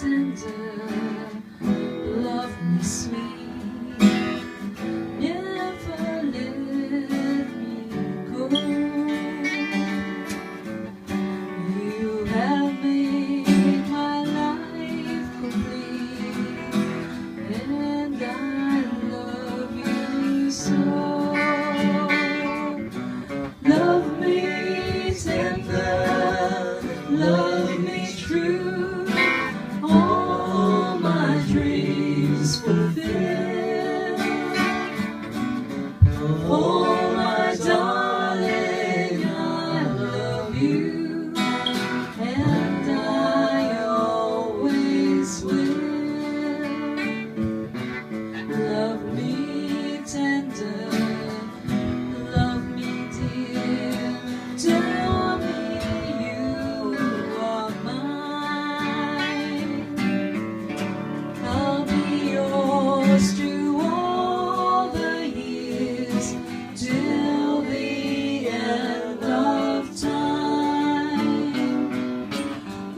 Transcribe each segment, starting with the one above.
tender, love me sweet, never let me go. You have made my life complete, and I love you so. Love me tender, love me true, all my dreams fulfill. Oh, my darling, I love you, and I always will. Love me tender, love me dear, tell me you are mine. I'll be yours through all the years, till the end of time.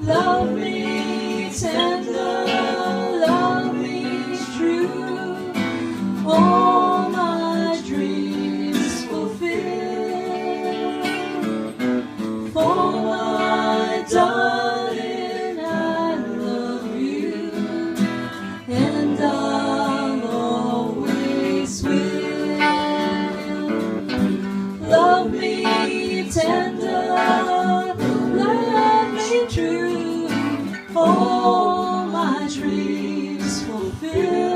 Love me tender, love me true, all my dreams fulfill. For my darling, I love you, and I'll always will. Love me tender, love me true, all my dreams fulfill.